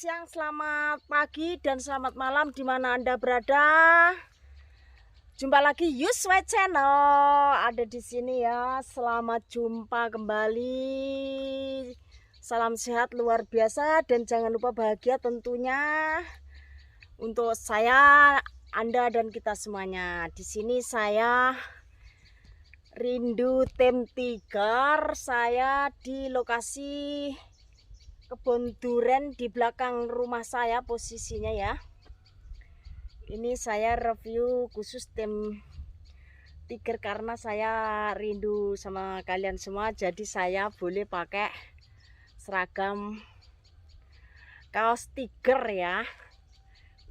siang, selamat pagi, dan selamat malam di mana Anda berada. Jumpa lagi Yuswa Channel ada di sini ya. Selamat jumpa kembali. Salam sehat luar biasa dan jangan lupa bahagia tentunya untuk saya, Anda dan kita semuanya. Di sini saya Rindu Tim Tigar. Saya di lokasi kebun duren di belakang rumah saya posisinya ya. Ini saya review khusus tim tiger karena saya rindu sama kalian semua, jadi saya boleh pakai seragam kaos tiger ya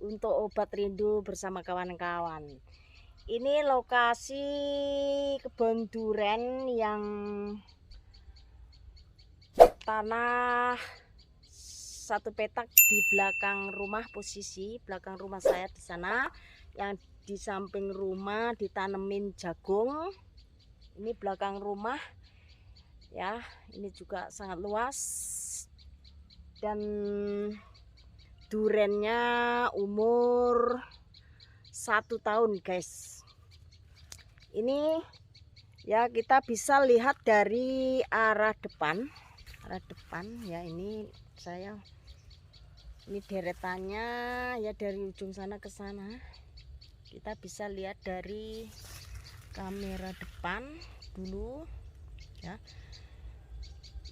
untuk obat rindu bersama kawan-kawan. Ini lokasi kebun duren yang tanah satu petak di belakang rumah, posisi belakang rumah saya di sana. Yang di samping rumah ditanemin jagung. Ini belakang rumah ya, ini juga sangat luas dan durennya umur 1 tahun guys. Ini ya kita bisa lihat dari arah depan ya. Ini saya ini deretannya ya, dari ujung sana ke sana kita bisa lihat dari kamera depan dulu ya.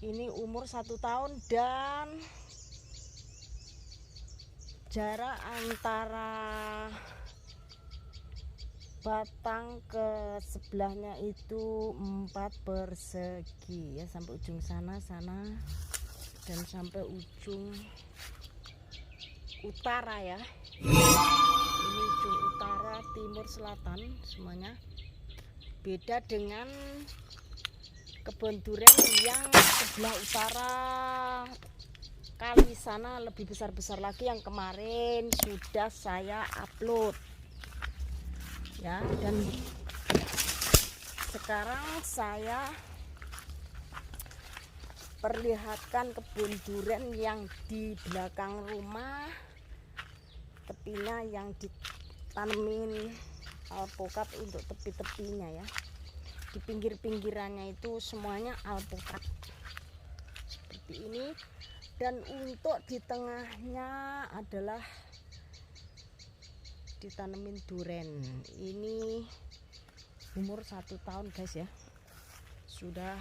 Ini umur 1 tahun dan jarak antara batang ke sebelahnya itu 4 persegi ya, sampai ujung sana dan sampai ujung utara ya. Ini ujung utara, timur, selatan semuanya. Beda dengan kebun durian yang sebelah utara kali sana, lebih besar lagi, yang kemarin sudah saya upload ya. Dan sekarang saya perlihatkan kebun durian yang di belakang rumah, tepinya yang ditanemin alpukat untuk tepi-tepinya ya. Di pinggir-pinggirannya itu semuanya alpukat seperti ini, dan untuk di tengahnya adalah ditanemin duren. Ini umur 1 tahun guys ya, sudah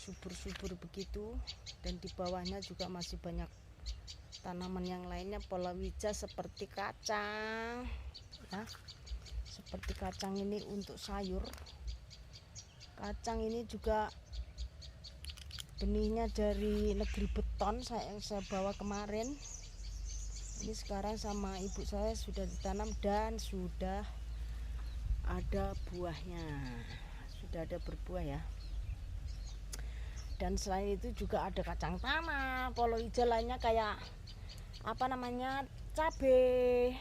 subur-subur begitu, dan di bawahnya juga masih banyak tanaman yang lainnya, palawija seperti kacang ya. Seperti kacang ini untuk sayur. Kacang ini juga benihnya dari negeri beton yang saya bawa kemarin. Ini sekarang sama ibu saya sudah ditanam dan sudah ada buahnya, sudah ada berbuah ya. Dan selain itu juga ada kacang tanah, palawija lainnya kayak apa namanya, cabai,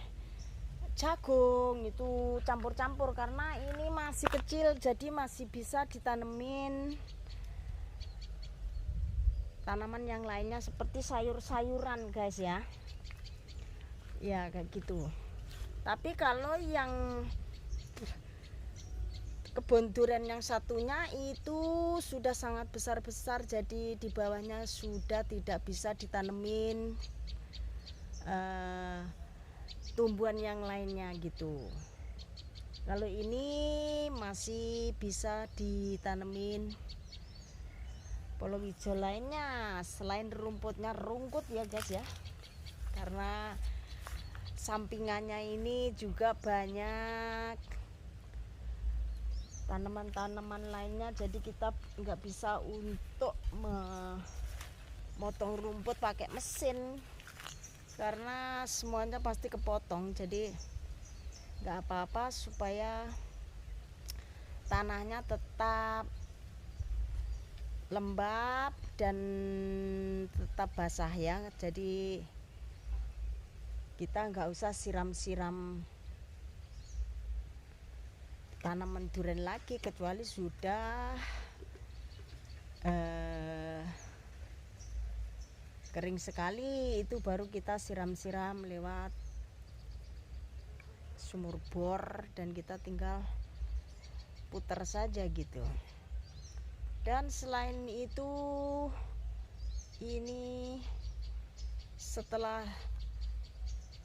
jagung, itu campur-campur karena ini masih kecil, jadi masih bisa ditanemin tanaman yang lainnya seperti sayur-sayuran guys ya. Ya kayak gitu. Tapi kalau yang kebun durian yang satunya itu sudah sangat besar-besar, jadi di bawahnya sudah tidak bisa ditanemin tumbuhan yang lainnya gitu. Kalau ini masih bisa ditanemin palawija lainnya selain rumputnya, rungkut ya guys ya, karena sampingannya ini juga banyak tanaman-tanaman lainnya, jadi kita nggak bisa untuk memotong rumput pakai mesin karena semuanya pasti kepotong. Jadi nggak apa-apa supaya tanahnya tetap lembab dan tetap basah ya. Jadi kita nggak usah siram-siram tanaman durian lagi, kecuali sudah kering sekali itu baru kita siram-siram lewat sumur bor dan kita tinggal putar saja gitu. Dan selain itu ini setelah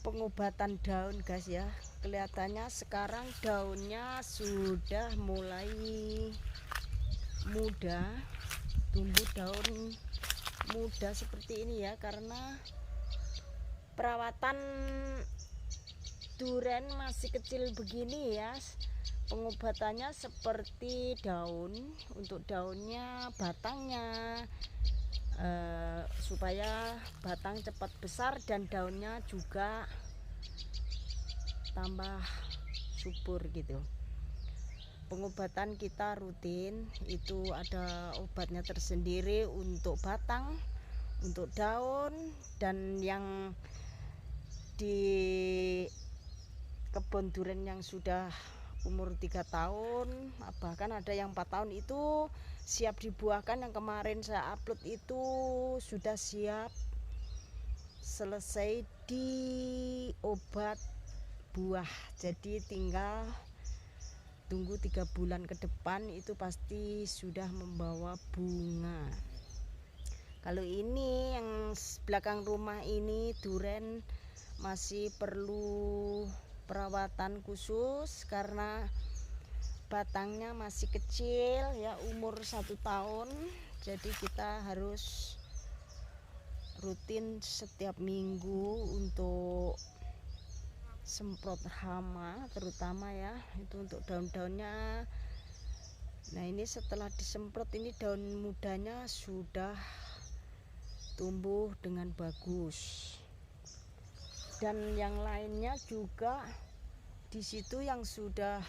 pengobatan daun guys ya, kelihatannya sekarang daunnya sudah mulai muda, tumbuh daun muda seperti ini ya, karena perawatan duren masih kecil begini ya. Pengobatannya seperti daun, untuk daunnya, batangnya, supaya batang cepat besar dan daunnya juga tambah subur gitu. Pengobatan kita rutin, itu ada obatnya tersendiri untuk batang, untuk daun, dan yang di kebun durian yang sudah umur 3 tahun, bahkan ada yang 4 tahun itu siap dibuahkan. Yang kemarin saya upload itu sudah siap selesai di obat buah, jadi tinggal tunggu 3 bulan ke depan itu pasti sudah membawa bunga. Kalau ini yang belakang rumah ini duren masih perlu perawatan khusus karena batangnya masih kecil ya, umur 1 tahun. Jadi kita harus rutin setiap minggu untuk semprot hama terutama ya, itu untuk daun-daunnya. Nah ini setelah disemprot ini daun mudanya sudah tumbuh dengan bagus. Dan yang lainnya juga di situ yang sudah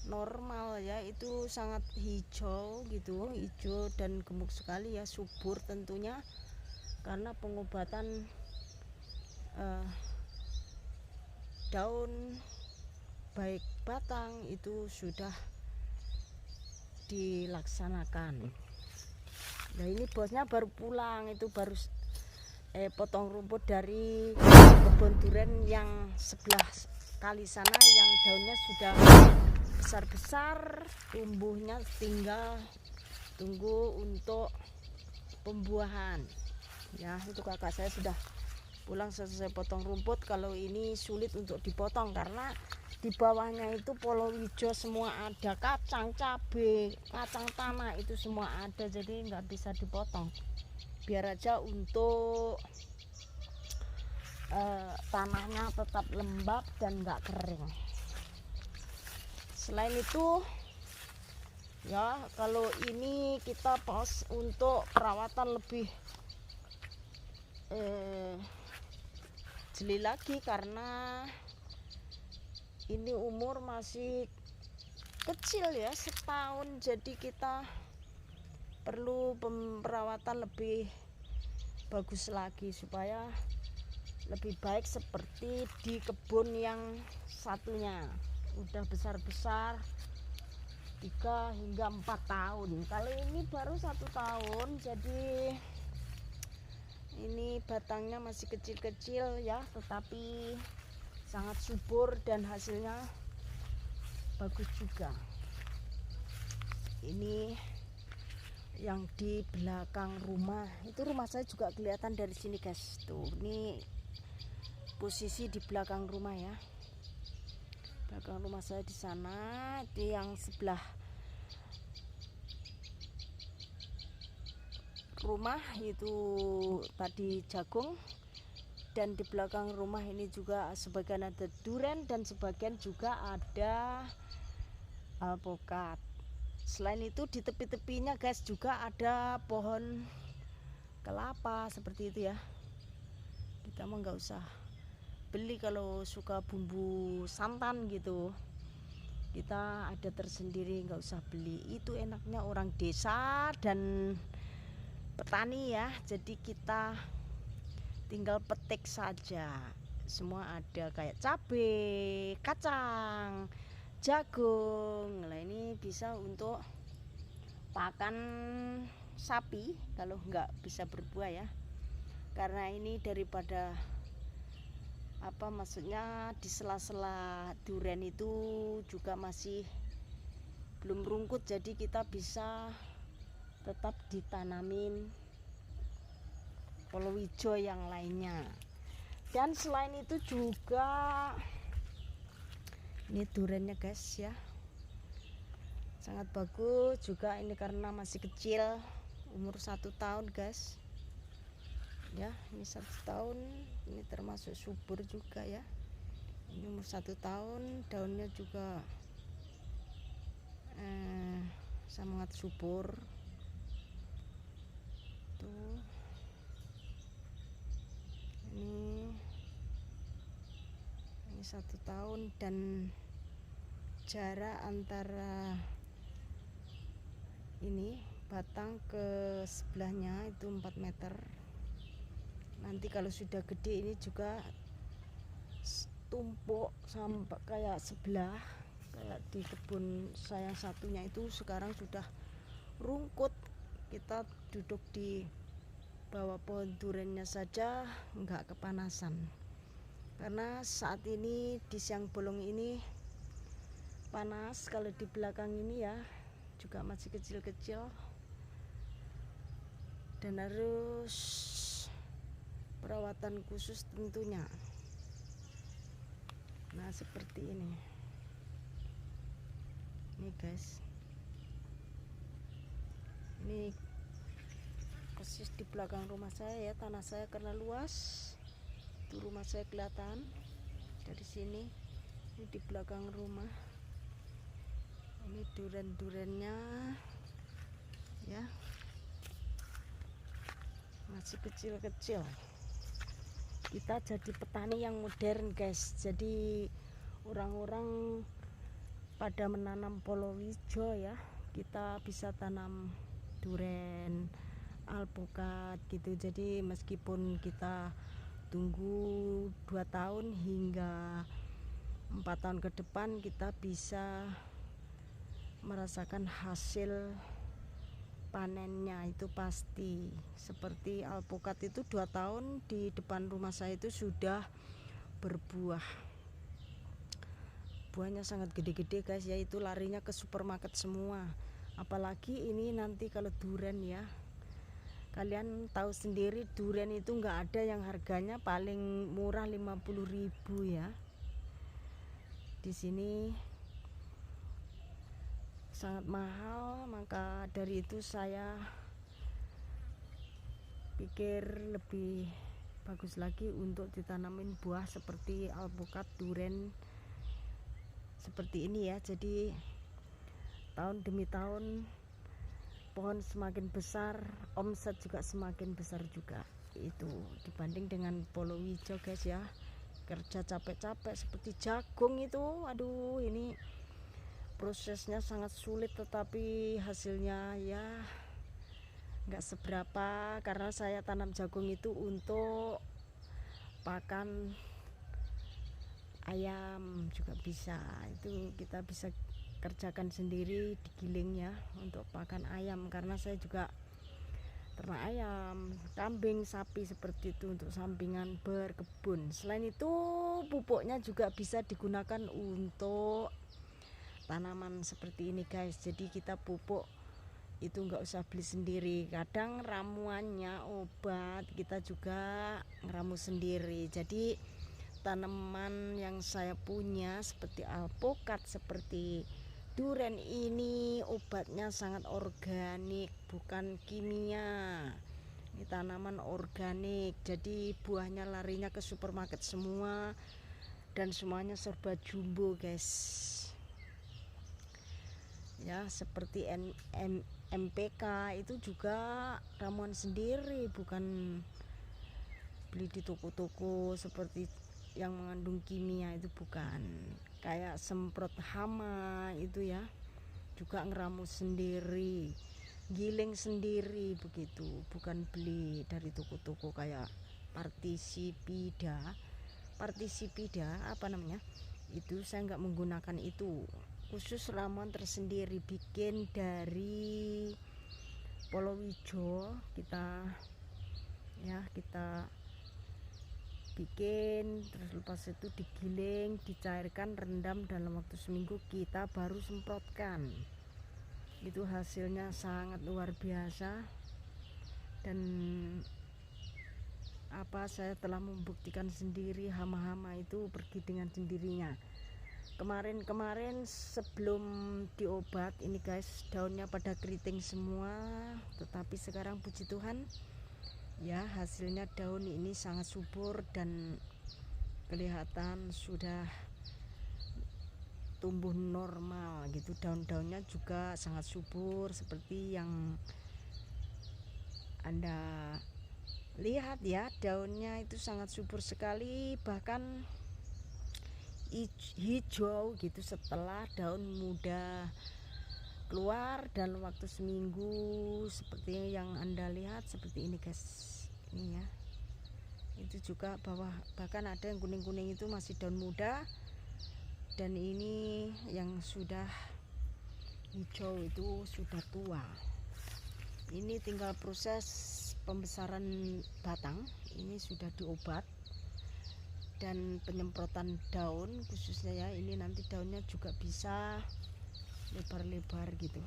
normal ya, itu sangat hijau gitu, hijau dan gemuk sekali ya, subur tentunya karena pengobatan daun baik batang itu sudah dilaksanakan. Nah ini bosnya baru pulang, itu baru potong rumput dari kebun durian yang sebelah kali sana yang daunnya sudah besar-besar, tumbuhnya tinggal tunggu untuk pembuahan ya. Itu kakak saya sudah pulang selesai potong rumput. Kalau ini sulit untuk dipotong karena di bawahnya itu palawija semua ada, kacang, cabai, kacang tanah itu semua ada, jadi nggak bisa dipotong. Biar aja untuk tanahnya tetap lembab dan nggak kering. Selain itu ya, kalau ini kita pas untuk perawatan lebih jeli lagi karena ini umur masih kecil ya, setahun, jadi kita perlu perawatan lebih bagus lagi supaya lebih baik seperti di kebun yang satunya udah besar-besar 3 hingga 4 tahun. Kalau ini baru 1 tahun, jadi ini batangnya masih kecil-kecil ya, tetapi sangat subur dan hasilnya bagus juga. Ini yang di belakang rumah, itu rumah saya juga kelihatan dari sini guys. Tuh, ini posisi di belakang rumah ya. Belakang rumah saya di sana, itu yang sebelah rumah itu tadi jagung, dan di belakang rumah ini juga sebagian ada duren dan sebagian juga ada alpukat. Selain itu di tepi-tepinya guys juga ada pohon kelapa seperti itu ya. Kita mah nggak usah beli kalau suka bumbu santan gitu, kita ada tersendiri, nggak usah beli. Itu enaknya orang desa dan petani ya, jadi kita tinggal petik saja, semua ada, kayak cabai, kacang, jagung. Nah ini bisa untuk pakan sapi kalau nggak bisa berbuah ya. karena ini daripada apa maksudnya di sela-sela durian itu juga masih belum rungkut, jadi kita bisa tetap ditanamin palawija yang lainnya. Dan selain itu juga ini duriannya guys ya, sangat bagus juga ini karena masih kecil, umur 1 tahun guys ya. Ini 1 tahun, ini termasuk subur juga ya. Ini umur 1 tahun, daunnya juga sangat subur tuh. Ini 1 tahun dan jarak antara ini batang ke sebelahnya itu 4 meter. Nanti kalau sudah gede ini juga tumpuk sampai kayak sebelah, kayak di kebun saya satunya itu sekarang sudah rungkut. Kita duduk di bawah pohon duriannya saja nggak kepanasan, karena saat ini di siang bolong ini panas. Kalau di belakang ini ya juga masih kecil-kecil dan harus perawatan khusus tentunya. Nah seperti ini guys, ini persis di belakang rumah saya ya, tanah saya karena luas itu rumah saya kelihatan dari sini. Ini di belakang rumah, ini durian-duriannya ya, masih kecil-kecil. Kita jadi petani yang modern guys, jadi orang-orang pada menanam palawija ya, kita bisa tanam durian, alpukat gitu. Jadi meskipun kita tunggu 2 tahun hingga 4 tahun ke depan, kita bisa merasakan hasil panennya itu pasti. Seperti alpukat itu 2 tahun di depan rumah saya itu sudah berbuah, buahnya sangat gede-gede guys ya, itu larinya ke supermarket semua. Apalagi ini nanti kalau durian ya, kalian tahu sendiri durian itu nggak ada yang harganya paling murah 50.000 ya. Di sini sangat mahal, maka dari itu saya pikir lebih bagus lagi untuk ditanamin buah seperti alpukat, durian seperti ini ya. Jadi tahun demi tahun pohon semakin besar, omset juga semakin besar juga, itu dibanding dengan palawija guys ya. Kerja capek-capek seperti jagung itu, aduh ini prosesnya sangat sulit, tetapi hasilnya ya nggak seberapa, karena saya tanam jagung itu untuk pakan ayam juga bisa. Itu kita bisa kerjakan sendiri, digiling ya untuk pakan ayam, karena saya juga ternak ayam, kambing, sapi seperti itu untuk sampingan berkebun. Selain itu pupuknya juga bisa digunakan untuk tanaman seperti ini guys. Jadi kita pupuk itu nggak usah beli sendiri, kadang ramuannya obat kita juga ngeramu sendiri. Jadi tanaman yang saya punya seperti alpukat, seperti durian ini obatnya sangat organik, bukan kimia. Ini tanaman organik, jadi buahnya larinya ke supermarket semua dan semuanya serba jumbo guys ya. Seperti MPK itu juga ramuan sendiri, bukan beli di toko-toko seperti yang mengandung kimia, itu bukan. Kayak semprot hama itu ya juga ngeramu sendiri, giling sendiri begitu, bukan beli dari toko-toko kayak partisipida apa namanya itu. Saya nggak menggunakan itu, khusus ramuan tersendiri bikin dari palawija kita ya, kita bikin, terus lepas itu digiling, dicairkan, rendam dalam waktu seminggu, kita baru semprotkan. Itu hasilnya sangat luar biasa, dan saya telah membuktikan sendiri hama-hama itu pergi dengan sendirinya. Kemarin sebelum diobat ini guys, daunnya pada keriting semua, tetapi sekarang puji Tuhan ya, hasilnya daun ini sangat subur dan kelihatan sudah tumbuh normal gitu. Daun-daunnya juga sangat subur seperti yang Anda lihat ya, daunnya itu sangat subur sekali, bahkan hijau gitu setelah daun muda keluar dalam waktu seminggu, seperti yang Anda lihat seperti ini guys. Ini ya, itu juga bahkan ada yang kuning-kuning itu masih daun muda, dan ini yang sudah hijau itu sudah tua. Ini tinggal proses pembesaran batang. Ini sudah diobat dan penyemprotan daun khususnya ya. Ini nanti daunnya juga bisa lebar-lebar gitu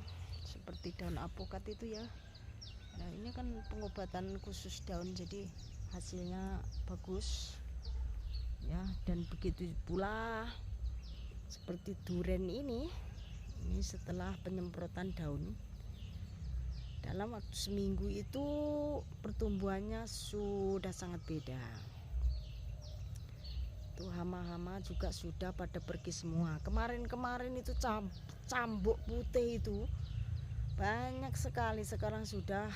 seperti daun apokat itu ya. Nah, ini kan pengobatan khusus daun, jadi hasilnya bagus ya. Dan begitu pula seperti duren ini setelah penyemprotan daun dalam waktu seminggu itu pertumbuhannya sudah sangat beda. Tuh, hama-hama juga sudah pada pergi semua. Kemarin itu cambuk putih itu banyak sekali, sekarang sudah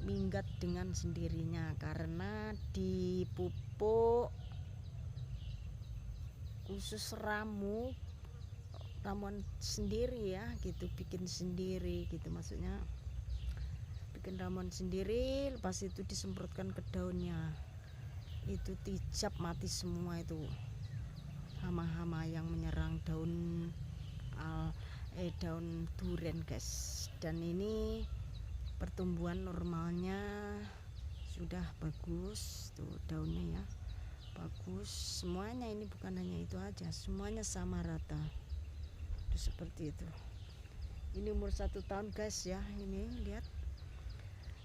minggat dengan sendirinya karena dipupuk khusus ramuan sendiri ya gitu, bikin sendiri gitu, maksudnya bikin ramuan sendiri, lepas itu disemprotkan ke daunnya, itu tijab mati semua itu hama-hama yang menyerang daun duren guys. Dan ini pertumbuhan normalnya sudah bagus tuh, daunnya ya bagus semuanya. Ini bukan hanya itu aja, semuanya sama rata tuh, seperti itu. Ini umur 1 tahun guys ya. Ini lihat,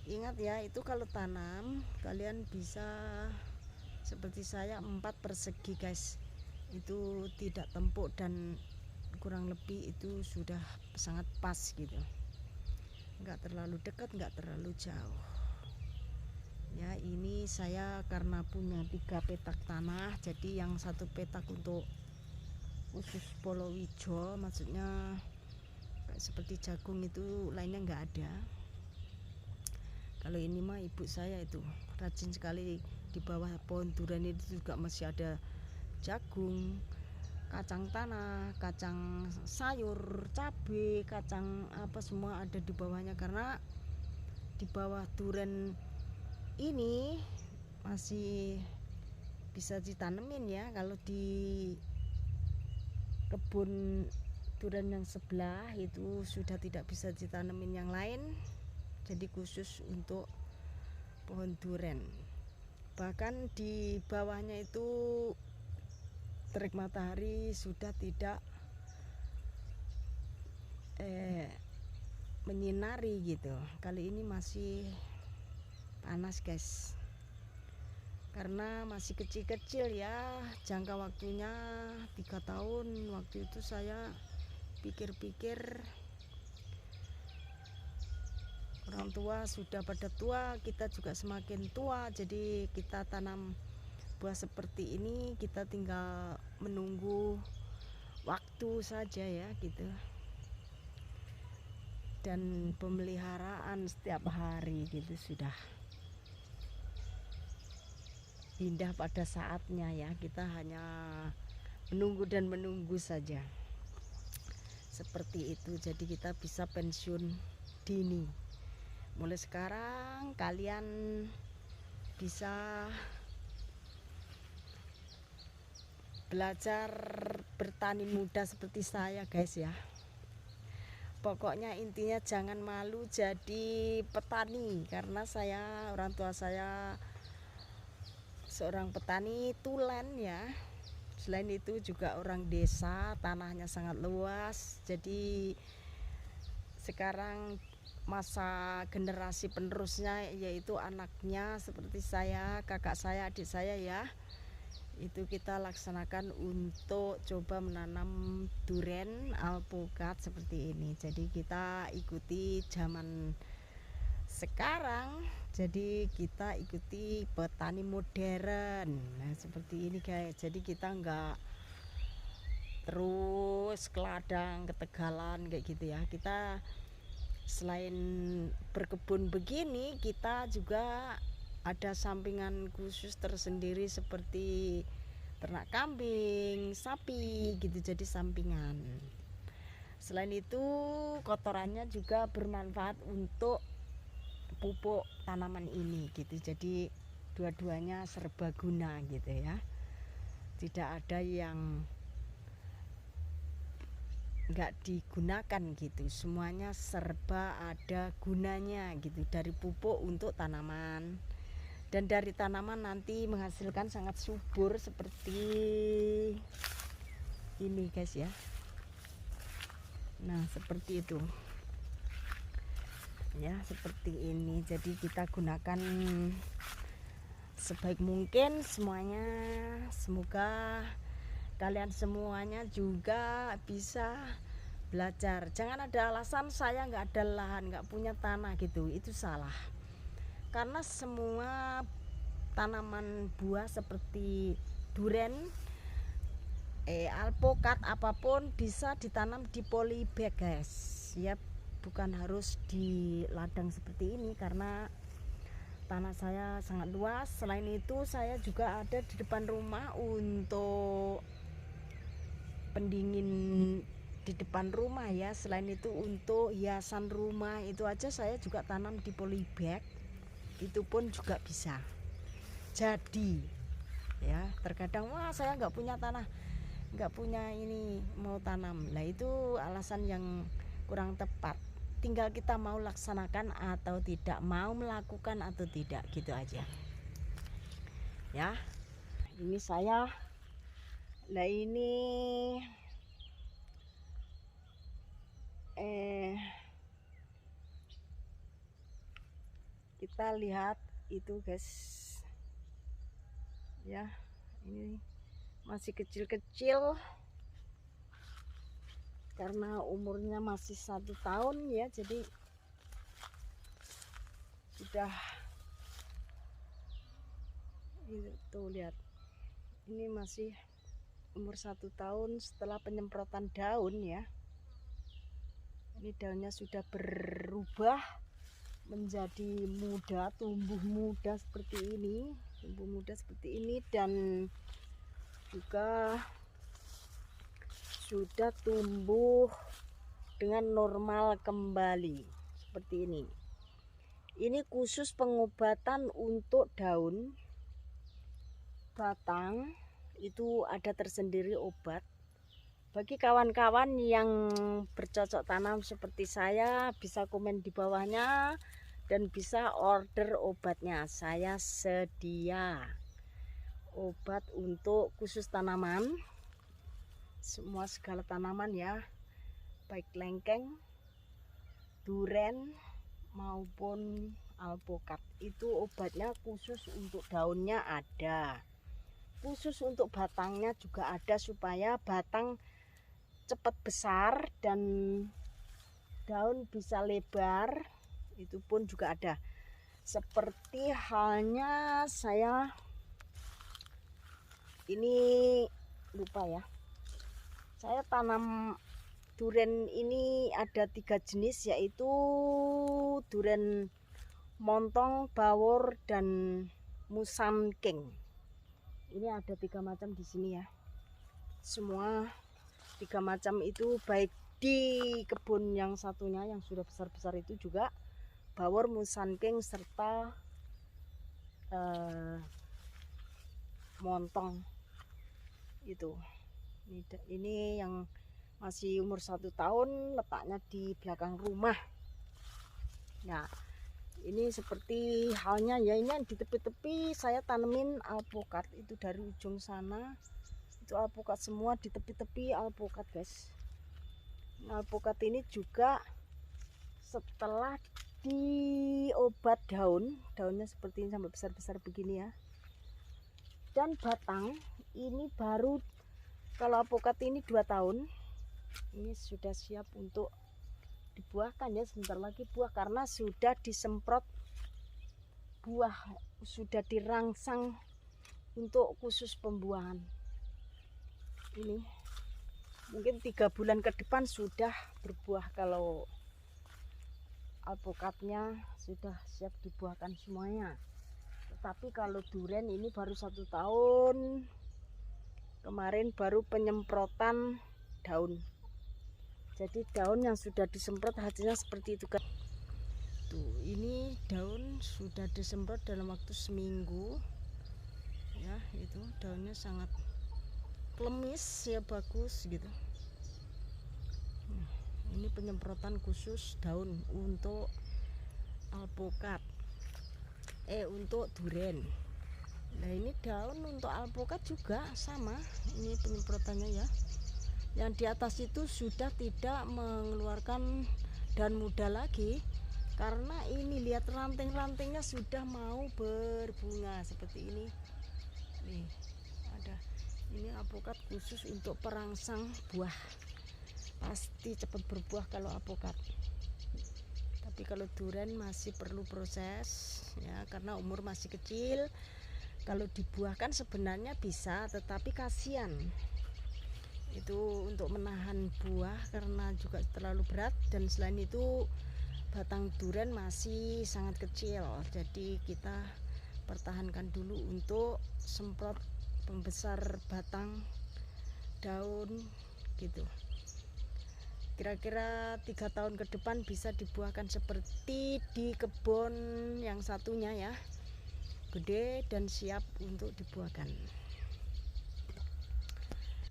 ingat ya, itu kalau tanam kalian bisa seperti saya 4 persegi guys, itu tidak tempuk dan kurang lebih itu sudah sangat pas gitu, nggak terlalu dekat, nggak terlalu jauh ya. Ini saya karena punya 3 petak tanah, jadi yang 1 petak untuk khusus polowijo, maksudnya seperti jagung itu, lainnya nggak ada. Kalau ini mah ibu saya itu rajin sekali, di bawah pohon durian itu juga masih ada jagung, kacang tanah, kacang sayur, cabai, kacang apa, semua ada di bawahnya. Karena di bawah durian ini masih bisa ditanemin ya. Kalau di kebun durian yang sebelah itu sudah tidak bisa ditanemin yang lain, jadi khusus untuk pohon durian. Bahkan di bawahnya itu terik matahari sudah tidak menyinari gitu. Kali ini masih panas guys, karena masih kecil-kecil ya, jangka waktunya 3 tahun. Waktu itu saya pikir-pikir orang tua sudah pada tua, kita juga semakin tua, jadi kita tanam buah seperti ini, kita tinggal menunggu waktu saja ya gitu. Dan pemeliharaan setiap hari gitu sudah indah pada saatnya ya. Kita hanya menunggu dan menunggu saja, seperti itu. Jadi kita bisa pensiun dini. Mulai sekarang kalian bisa belajar bertani muda seperti saya guys ya. Pokoknya intinya jangan malu jadi petani, karena orang tua saya seorang petani tulen ya. Selain itu juga orang desa, tanahnya sangat luas. Jadi sekarang masa generasi penerusnya yaitu anaknya seperti saya, kakak saya, adik saya ya, itu kita laksanakan untuk coba menanam duren alpukat seperti ini. Jadi kita ikuti zaman sekarang, jadi kita ikuti petani modern. Nah seperti ini guys, jadi kita enggak terus ke ladang, ke tegalan kayak gitu ya. Kita selain berkebun begini, kita juga ada sampingan khusus tersendiri seperti ternak kambing, sapi gitu, jadi sampingan. Selain itu kotorannya juga bermanfaat untuk pupuk tanaman ini gitu. Jadi dua-duanya serbaguna gitu ya. Tidak ada yang nggak digunakan gitu, semuanya serba ada gunanya gitu, dari pupuk untuk tanaman dan dari tanaman nanti menghasilkan sangat subur seperti ini guys ya. Nah seperti itu ya, seperti ini. Jadi kita gunakan sebaik mungkin semuanya. Semoga kalian semuanya juga bisa belajar. Jangan ada alasan saya nggak ada lahan, nggak punya tanah gitu, itu salah. Karena semua tanaman buah seperti duren, alpukat, apapun bisa ditanam di polybag guys ya, bukan harus di ladang seperti ini karena tanah saya sangat luas. Selain itu saya juga ada di depan rumah untuk pendingin di depan rumah ya. Selain itu untuk hiasan rumah itu aja saya juga tanam di polybag, itu pun juga bisa jadi ya. Terkadang wah saya nggak punya tanah, nggak punya ini mau tanam, nah itu alasan yang kurang tepat. Tinggal kita mau laksanakan atau tidak, mau melakukan atau tidak, gitu aja ya. Ini saya, nah ini kita lihat itu guys ya, ini masih kecil-kecil karena umurnya masih 1 tahun ya, jadi sudah itu lihat, ini masih umur 1 tahun setelah penyemprotan daun ya. Ini daunnya sudah berubah menjadi muda, tumbuh muda seperti ini, dan juga sudah tumbuh dengan normal kembali seperti ini. Ini khusus pengobatan untuk daun, batang itu ada tersendiri obat. Bagi kawan-kawan yang bercocok tanam seperti saya, bisa komen di bawahnya dan bisa order obatnya. Saya sedia obat untuk khusus tanaman, semua segala tanaman ya, baik lengkeng, duren maupun alpukat. Itu obatnya khusus untuk daunnya ada, khusus untuk batangnya juga ada, supaya batang cepat besar dan daun bisa lebar, itu pun juga ada. Seperti halnya saya ini lupa ya, saya tanam duren ini ada 3 jenis, yaitu duren montong, bawor, dan musang king. Ini ada 3 macam di sini ya, semua 3 macam itu, baik di kebun yang satunya yang sudah besar-besar itu juga bawor, musang king, serta montong itu. Ini yang masih umur 1 tahun, letaknya di belakang rumah. Nah, ini seperti halnya ya, ini di tepi-tepi saya tanemin alpukat itu dari ujung sana. Itu alpukat semua, di tepi-tepi alpukat, guys. Alpukat ini juga setelah diobat daunnya seperti ini sampai besar-besar begini ya. Dan batang ini baru, kalau alpukat ini 2 tahun, ini sudah siap untuk dibuahkan ya, sebentar lagi buah karena sudah disemprot buah, sudah dirangsang untuk khusus pembuahan. Ini mungkin 3 bulan ke depan sudah berbuah kalau alpukatnya sudah siap dibuahkan semuanya. Tetapi kalau durian ini baru 1 tahun, kemarin baru penyemprotan daun. Jadi daun yang sudah disemprot hasilnya seperti itu kan. Tuh, ini daun sudah disemprot dalam waktu seminggu. Ya, itu daunnya sangat klemis ya, bagus gitu. Ini penyemprotan khusus daun untuk alpukat. Untuk durian. Nah, ini daun untuk alpukat juga sama. Ini penyemprotannya ya. Yang di atas itu sudah tidak mengeluarkan daun muda lagi karena ini lihat ranting-rantingnya sudah mau berbunga seperti ini. Nih, ada ini alpukat khusus untuk perangsang buah, pasti cepat berbuah kalau alpukat. Tapi kalau durian masih perlu proses ya, karena umur masih kecil. Kalau dibuahkan sebenarnya bisa, tetapi kasihan itu untuk menahan buah karena juga terlalu berat, dan selain itu batang durian masih sangat kecil, jadi kita pertahankan dulu untuk semprot pembesar batang daun gitu. Kira-kira 3 tahun ke depan bisa dibuahkan seperti di kebun yang satunya ya, gede dan siap untuk dibuahkan.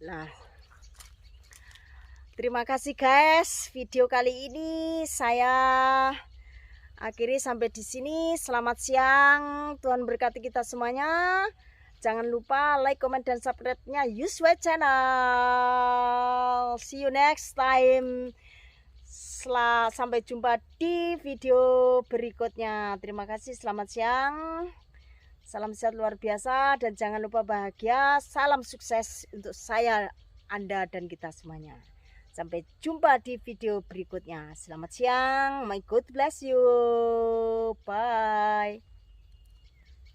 Nah, terima kasih guys, video kali ini saya akhiri sampai di sini. Selamat siang, Tuhan berkati kita semuanya. Jangan lupa like, comment, dan subscribe-nya Yuswe Channel. See you next time. Sampai jumpa di video berikutnya. Terima kasih, selamat siang. Salam sehat luar biasa dan jangan lupa bahagia. Salam sukses untuk saya, Anda, dan kita semuanya. Sampai jumpa di video berikutnya. Selamat siang. My God bless you. Bye.